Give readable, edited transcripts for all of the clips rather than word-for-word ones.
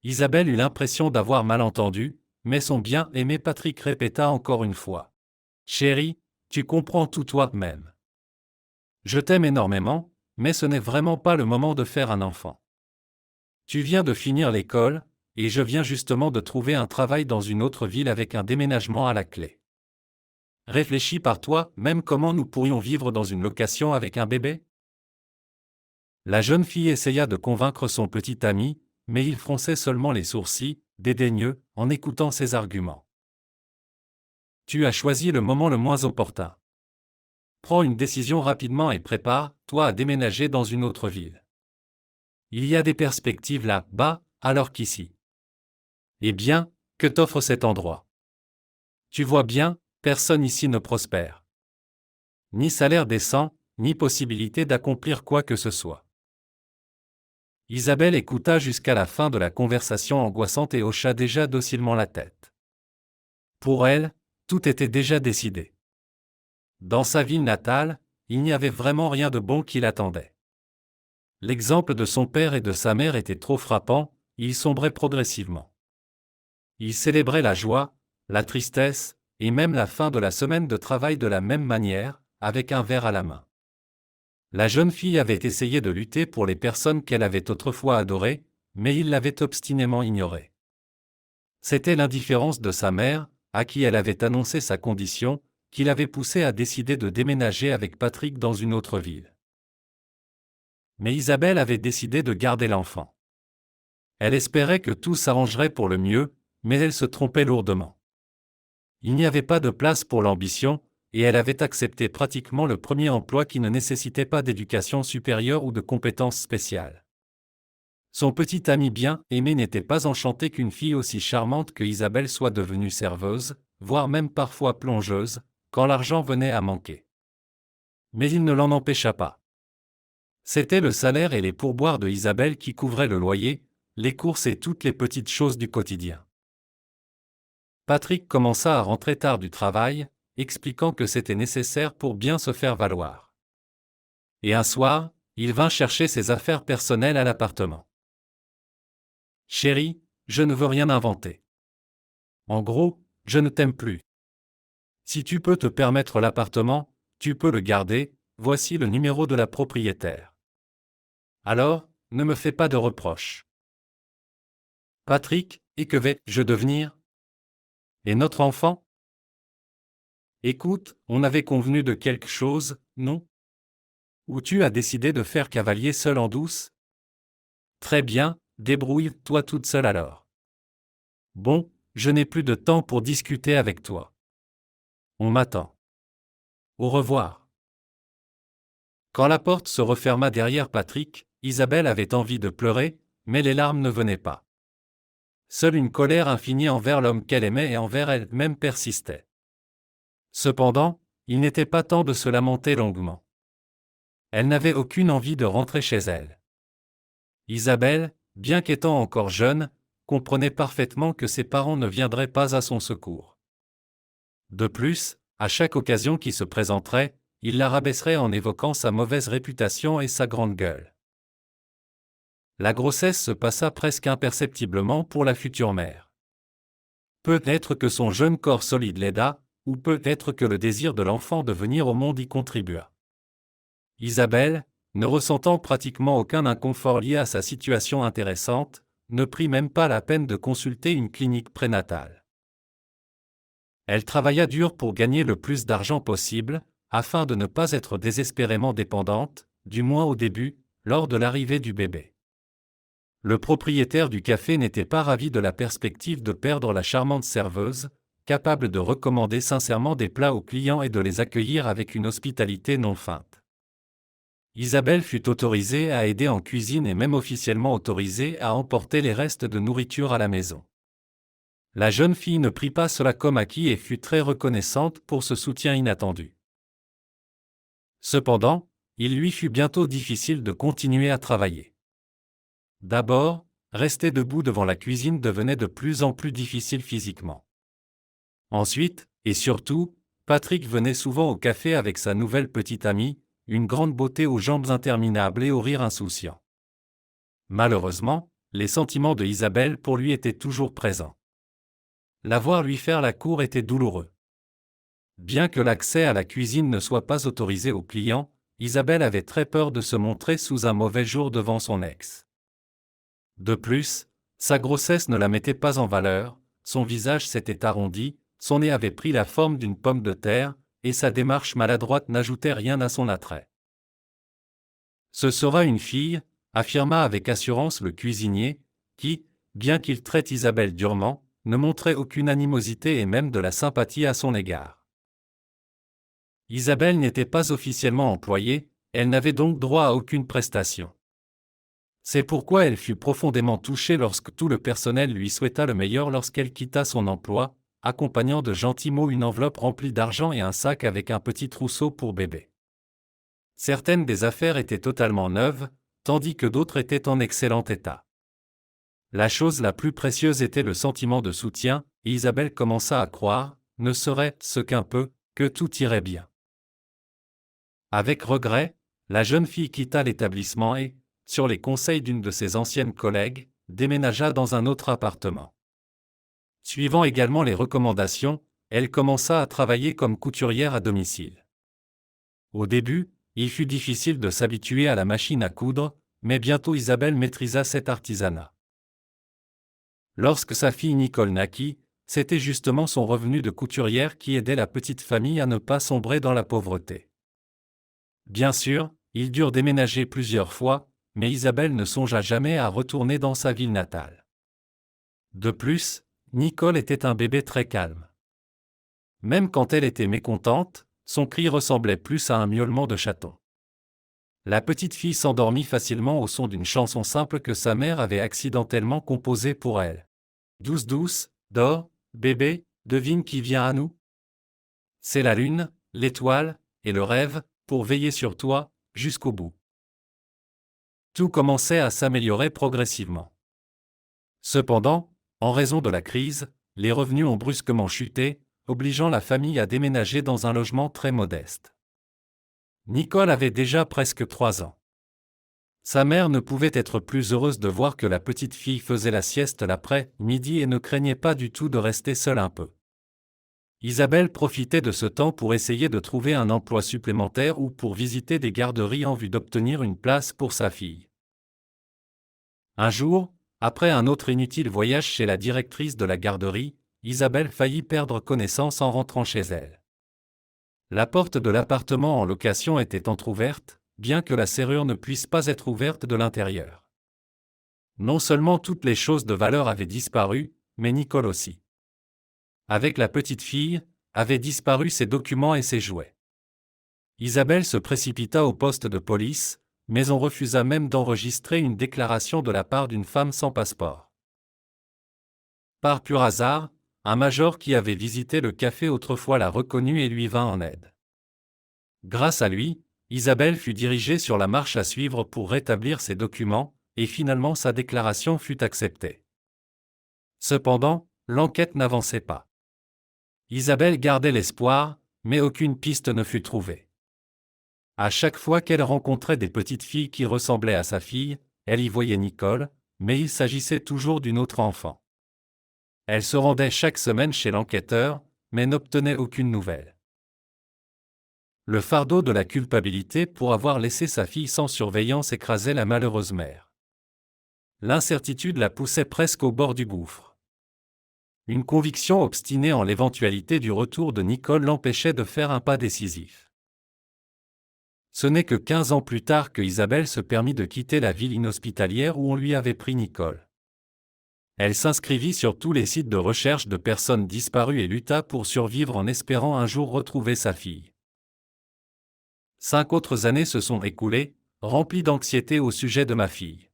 Isabelle eut l'impression d'avoir mal entendu, mais son bien-aimé Patrick répéta encore une fois. Chérie, tu comprends tout toi-même. Je t'aime énormément, mais ce n'est vraiment pas le moment de faire un enfant. Tu viens de finir l'école, et je viens justement de trouver un travail dans une autre ville avec un déménagement à la clé. Réfléchis par toi-même comment nous pourrions vivre dans une location avec un bébé? La jeune fille essaya de convaincre son petit ami, mais il fronçait seulement les sourcils, dédaigneux, en écoutant ses arguments. Tu as choisi le moment le moins opportun. Prends une décision rapidement et prépare-toi à déménager dans une autre ville. Il y a des perspectives là-bas, alors qu'ici. Eh bien, que t'offre cet endroit? Tu vois bien, personne ici ne prospère. Ni salaire décent, ni possibilité d'accomplir quoi que ce soit. Isabelle écouta jusqu'à la fin de la conversation angoissante et hocha déjà docilement la tête. Pour elle, tout était déjà décidé. Dans sa ville natale, il n'y avait vraiment rien de bon qui l'attendait. L'exemple de son père et de sa mère était trop frappant, ils sombraient progressivement. Ils célébraient la joie, la tristesse, et même la fin de la semaine de travail de la même manière, avec un verre à la main. La jeune fille avait essayé de lutter pour les personnes qu'elle avait autrefois adorées, mais il l'avait obstinément ignorée. C'était l'indifférence de sa mère, à qui elle avait annoncé sa condition, qui l'avait poussée à décider de déménager avec Patrick dans une autre ville. Mais Isabelle avait décidé de garder l'enfant. Elle espérait que tout s'arrangerait pour le mieux, mais elle se trompait lourdement. Il n'y avait pas de place pour l'ambition, et elle avait accepté pratiquement le premier emploi qui ne nécessitait pas d'éducation supérieure ou de compétences spéciales. Son petit ami bien-aimé n'était pas enchanté qu'une fille aussi charmante que Isabelle soit devenue serveuse, voire même parfois plongeuse, quand l'argent venait à manquer. Mais il ne l'en empêcha pas. C'était le salaire et les pourboires de Isabelle qui couvraient le loyer, les courses et toutes les petites choses du quotidien. Patrick commença à rentrer tard du travail, expliquant que c'était nécessaire pour bien se faire valoir. Et un soir, il vint chercher ses affaires personnelles à l'appartement. Chérie, je ne veux rien inventer. En gros, je ne t'aime plus. Si tu peux te permettre l'appartement, tu peux le garder, voici le numéro de la propriétaire. Alors, ne me fais pas de reproches. Patrick, et que vais-je devenir? Et notre enfant? Écoute, on avait convenu de quelque chose, non? Ou tu as décidé de faire cavalier seul en douce? Très bien, débrouille-toi toute seule alors. Bon, je n'ai plus de temps pour discuter avec toi. On m'attend. Au revoir. Quand la porte se referma derrière Patrick, Isabelle avait envie de pleurer, mais les larmes ne venaient pas. Seule une colère infinie envers l'homme qu'elle aimait et envers elle-même persistait. Cependant, il n'était pas temps de se lamenter longuement. Elle n'avait aucune envie de rentrer chez elle. Isabelle, bien qu'étant encore jeune, comprenait parfaitement que ses parents ne viendraient pas à son secours. De plus, à chaque occasion qui se présenterait, il la rabaisserait en évoquant sa mauvaise réputation et sa grande gueule. La grossesse se passa presque imperceptiblement pour la future mère. Peut-être que son jeune corps solide l'aida, ou peut-être que le désir de l'enfant de venir au monde y contribua. Isabelle, ne ressentant pratiquement aucun inconfort lié à sa situation intéressante, ne prit même pas la peine de consulter une clinique prénatale. Elle travailla dur pour gagner le plus d'argent possible, afin de ne pas être désespérément dépendante, du moins au début, lors de l'arrivée du bébé. Le propriétaire du café n'était pas ravi de la perspective de perdre la charmante serveuse, capable de recommander sincèrement des plats aux clients et de les accueillir avec une hospitalité non feinte. Isabelle fut autorisée à aider en cuisine et même officiellement autorisée à emporter les restes de nourriture à la maison. La jeune fille ne prit pas cela comme acquis et fut très reconnaissante pour ce soutien inattendu. Cependant, il lui fut bientôt difficile de continuer à travailler. D'abord, rester debout devant la cuisine devenait de plus en plus difficile physiquement. Ensuite, et surtout, Patrick venait souvent au café avec sa nouvelle petite amie, une grande beauté aux jambes interminables et au rire insouciant. Malheureusement, les sentiments de Isabelle pour lui étaient toujours présents. La voir lui faire la cour était douloureux. Bien que l'accès à la cuisine ne soit pas autorisé aux clients, Isabelle avait très peur de se montrer sous un mauvais jour devant son ex. De plus, sa grossesse ne la mettait pas en valeur, son visage s'était arrondi, son nez avait pris la forme d'une pomme de terre, et sa démarche maladroite n'ajoutait rien à son attrait. Ce sera une fille, affirma avec assurance le cuisinier, qui, bien qu'il traite Isabelle durement, ne montrait aucune animosité et même de la sympathie à son égard. Isabelle n'était pas officiellement employée, elle n'avait donc droit à aucune prestation. C'est pourquoi elle fut profondément touchée lorsque tout le personnel lui souhaita le meilleur lorsqu'elle quitta son emploi, accompagnant de gentils mots une enveloppe remplie d'argent et un sac avec un petit trousseau pour bébé. Certaines des affaires étaient totalement neuves, tandis que d'autres étaient en excellent état. La chose la plus précieuse était le sentiment de soutien, et Isabelle commença à croire, ne serait-ce qu'un peu, que tout irait bien. Avec regret, la jeune fille quitta l'établissement et, sur les conseils d'une de ses anciennes collègues, déménagea dans un autre appartement. Suivant également les recommandations, elle commença à travailler comme couturière à domicile. Au début, il fut difficile de s'habituer à la machine à coudre, mais bientôt Isabelle maîtrisa cet artisanat. Lorsque sa fille Nicole naquit, c'était justement son revenu de couturière qui aidait la petite famille à ne pas sombrer dans la pauvreté. Bien sûr, ils durent déménager plusieurs fois, mais Isabelle ne songea jamais à retourner dans sa ville natale. De plus, Nicole était un bébé très calme. Même quand elle était mécontente, son cri ressemblait plus à un miaulement de chaton. La petite fille s'endormit facilement au son d'une chanson simple que sa mère avait accidentellement composée pour elle. Douce douce, dors, bébé, devine qui vient à nous. C'est la lune, l'étoile, et le rêve, pour veiller sur toi, jusqu'au bout. Tout commençait à s'améliorer progressivement. Cependant, en raison de la crise, les revenus ont brusquement chuté, obligeant la famille à déménager dans un logement très modeste. Nicole avait déjà presque 3 ans. Sa mère ne pouvait être plus heureuse de voir que la petite fille faisait la sieste l'après-midi et ne craignait pas du tout de rester seule un peu. Isabelle profitait de ce temps pour essayer de trouver un emploi supplémentaire ou pour visiter des garderies en vue d'obtenir une place pour sa fille. Un jour, après un autre inutile voyage chez la directrice de la garderie, Isabelle faillit perdre connaissance en rentrant chez elle. La porte de l'appartement en location était entr'ouverte, bien que la serrure ne puisse pas être ouverte de l'intérieur. Non seulement toutes les choses de valeur avaient disparu, mais Nicole aussi. Avec la petite fille, avaient disparu ses documents et ses jouets. Isabelle se précipita au poste de police, mais on refusa même d'enregistrer une déclaration de la part d'une femme sans passeport. Par pur hasard, un major qui avait visité le café autrefois la reconnut et lui vint en aide. Grâce à lui, Isabelle fut dirigée sur la marche à suivre pour rétablir ses documents, et finalement sa déclaration fut acceptée. Cependant, l'enquête n'avançait pas. Isabelle gardait l'espoir, mais aucune piste ne fut trouvée. À chaque fois qu'elle rencontrait des petites filles qui ressemblaient à sa fille, elle y voyait Nicole, mais il s'agissait toujours d'une autre enfant. Elle se rendait chaque semaine chez l'enquêteur, mais n'obtenait aucune nouvelle. Le fardeau de la culpabilité pour avoir laissé sa fille sans surveillance écrasait la malheureuse mère. L'incertitude la poussait presque au bord du gouffre. Une conviction obstinée en l'éventualité du retour de Nicole l'empêchait de faire un pas décisif. Ce n'est que 15 ans plus tard que Isabelle se permit de quitter la ville inhospitalière où on lui avait pris Nicole. Elle s'inscrivit sur tous les sites de recherche de personnes disparues et lutta pour survivre en espérant un jour retrouver sa fille. 5 autres années se sont écoulées, remplies d'anxiété au sujet de ma fille.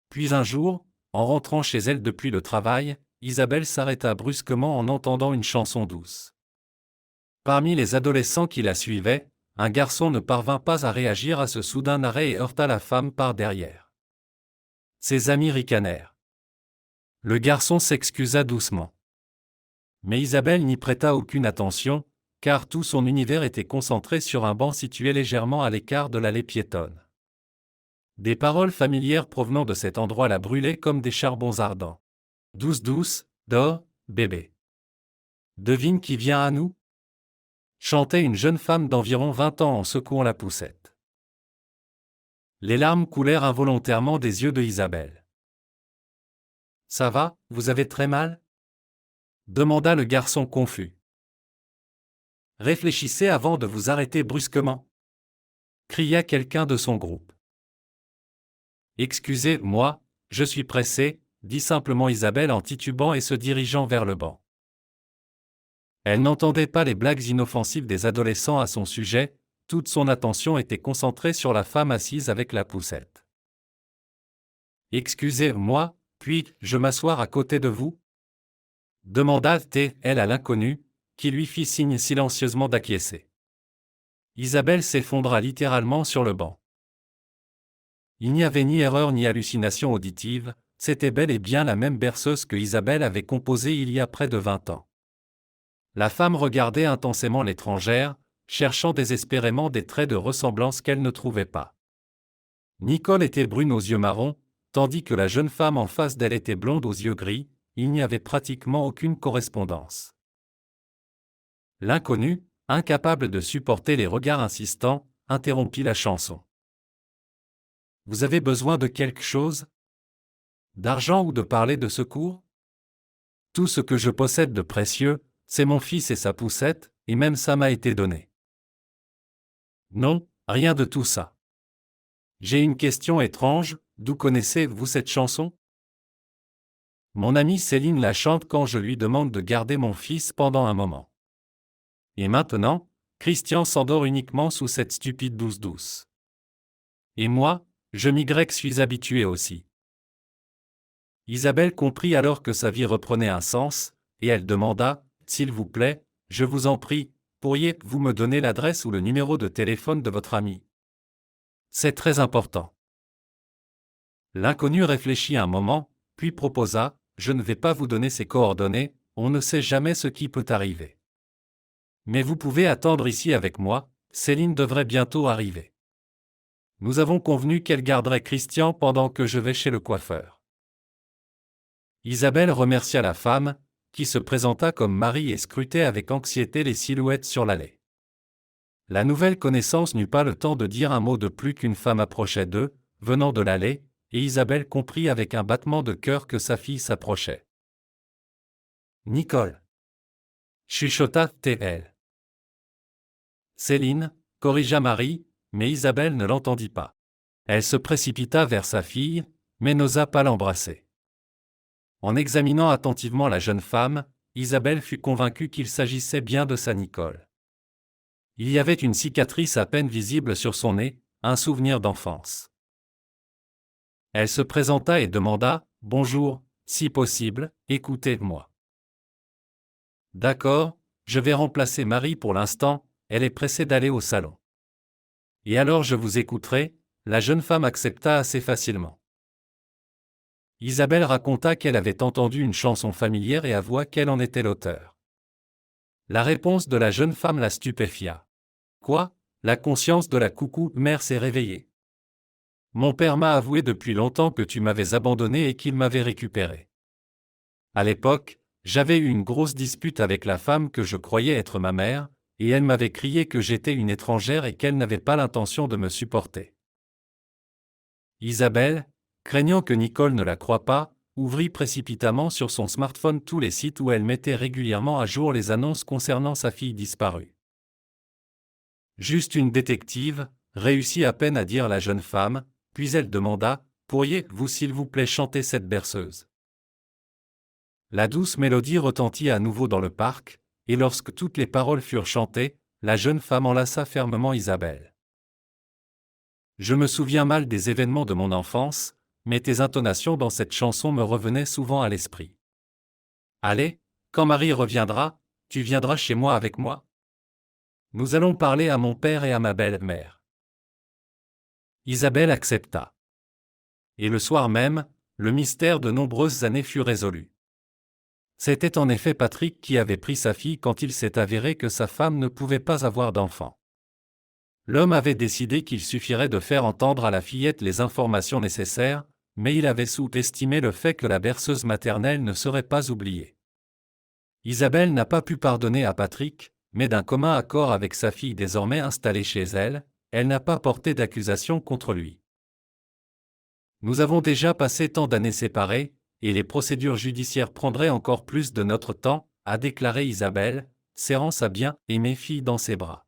Puis un jour, en rentrant chez elle depuis le travail, Isabelle s'arrêta brusquement en entendant une chanson douce. Parmi les adolescents qui la suivaient, un garçon ne parvint pas à réagir à ce soudain arrêt et heurta la femme par derrière. Ses amis ricanèrent. Le garçon s'excusa doucement. Mais Isabelle n'y prêta aucune attention, car tout son univers était concentré sur un banc situé légèrement à l'écart de l'allée piétonne. Des paroles familières provenant de cet endroit la brûlaient comme des charbons ardents. Douce douce, dors, bébé. Devine qui vient à nous? Chantait une jeune femme d'environ 20 ans en secouant la poussette. Les larmes coulèrent involontairement des yeux de Isabelle. Ça va, vous avez très mal? Demanda le garçon confus. Réfléchissez avant de vous arrêter brusquement, cria quelqu'un de son groupe. Excusez-moi, je suis pressé, dit simplement Isabelle en titubant et se dirigeant vers le banc. Elle n'entendait pas les blagues inoffensives des adolescents à son sujet, toute son attention était concentrée sur la femme assise avec la poussette. Excusez-moi, puis-je m'asseoir à côté de vous? Demanda-t-elle à l'inconnu, qui lui fit signe silencieusement d'acquiescer. Isabelle s'effondra littéralement sur le banc. Il n'y avait ni erreur ni hallucination auditive, c'était bel et bien la même berceuse que Isabelle avait composée il y a près de 20 ans. La femme regardait intensément l'étrangère, cherchant désespérément des traits de ressemblance qu'elle ne trouvait pas. Nicole était brune aux yeux marrons, tandis que la jeune femme en face d'elle était blonde aux yeux gris, il n'y avait pratiquement aucune correspondance. L'inconnu, incapable de supporter les regards insistants, interrompit la chanson. « Vous avez besoin de quelque chose? D'argent ou de parler de secours? Tout ce que je possède de précieux, c'est mon fils et sa poussette, et même ça m'a été donné. » Non, rien de tout ça. J'ai une question étrange, d'où connaissez-vous cette chanson? Mon amie Céline la chante quand je lui demande de garder mon fils pendant un moment. Et maintenant, Christian s'endort uniquement sous cette stupide douce. Et moi, je suis habitué aussi. Isabelle comprit alors que sa vie reprenait un sens, et elle demanda, « S'il vous plaît, je vous en prie, pourriez-vous me donner l'adresse ou le numéro de téléphone de votre ami? C'est très important. » L'inconnu réfléchit un moment, puis proposa, « Je ne vais pas vous donner ses coordonnées, on ne sait jamais ce qui peut arriver. Mais vous pouvez attendre ici avec moi, Céline devrait bientôt arriver. Nous avons convenu qu'elle garderait Christian pendant que je vais chez le coiffeur. » Isabelle remercia la femme, qui se présenta comme Marie et scrutait avec anxiété les silhouettes sur l'allée. La nouvelle connaissance n'eut pas le temps de dire un mot de plus qu'une femme approchait d'eux, venant de l'allée, et Isabelle comprit avec un battement de cœur que sa fille s'approchait. « Nicole !» chuchota-t-elle. « Céline !» corrigea Marie, mais Isabelle ne l'entendit pas. Elle se précipita vers sa fille, mais n'osa pas l'embrasser. En examinant attentivement la jeune femme, Isabelle fut convaincue qu'il s'agissait bien de sa Nicole. Il y avait une cicatrice à peine visible sur son nez, un souvenir d'enfance. Elle se présenta et demanda, « Bonjour, si possible, écoutez-moi. » D'accord, je vais remplacer Marie pour l'instant, elle est pressée d'aller au salon. Et alors je vous écouterai, la jeune femme accepta assez facilement. Isabelle raconta qu'elle avait entendu une chanson familière et avoua qu'elle en était l'auteur. La réponse de la jeune femme la stupéfia. « Quoi? La conscience de la coucou-mère s'est réveillée. Mon père m'a avoué depuis longtemps que tu m'avais abandonné et qu'il m'avait récupéré. À l'époque, j'avais eu une grosse dispute avec la femme que je croyais être ma mère, et elle m'avait crié que j'étais une étrangère et qu'elle n'avait pas l'intention de me supporter. » Isabelle, craignant que Nicole ne la croie pas, ouvrit précipitamment sur son smartphone tous les sites où elle mettait régulièrement à jour les annonces concernant sa fille disparue. Juste une détective, réussit à peine à dire la jeune femme, puis elle demanda, « Pourriez-vous s'il vous plaît chanter cette berceuse ?» La douce mélodie retentit à nouveau dans le parc, et lorsque toutes les paroles furent chantées, la jeune femme enlaça fermement Isabelle. « Je me souviens mal des événements de mon enfance, mais tes intonations dans cette chanson me revenaient souvent à l'esprit. Allez, quand Marie reviendra, tu viendras chez moi avec moi? Nous allons parler à mon père et à ma belle-mère. » Isabelle accepta. Et le soir même, le mystère de nombreuses années fut résolu. C'était en effet Patrick qui avait pris sa fille quand il s'est avéré que sa femme ne pouvait pas avoir d'enfant. L'homme avait décidé qu'il suffirait de faire entendre à la fillette les informations nécessaires, mais il avait sous-estimé le fait que la berceuse maternelle ne serait pas oubliée. Isabelle n'a pas pu pardonner à Patrick, mais d'un commun accord avec sa fille désormais installée chez elle, elle n'a pas porté d'accusation contre lui. Nous avons déjà passé tant d'années séparées, et les procédures judiciaires prendraient encore plus de notre temps, a déclaré Isabelle, serrant sa bien-aimée fille dans ses bras.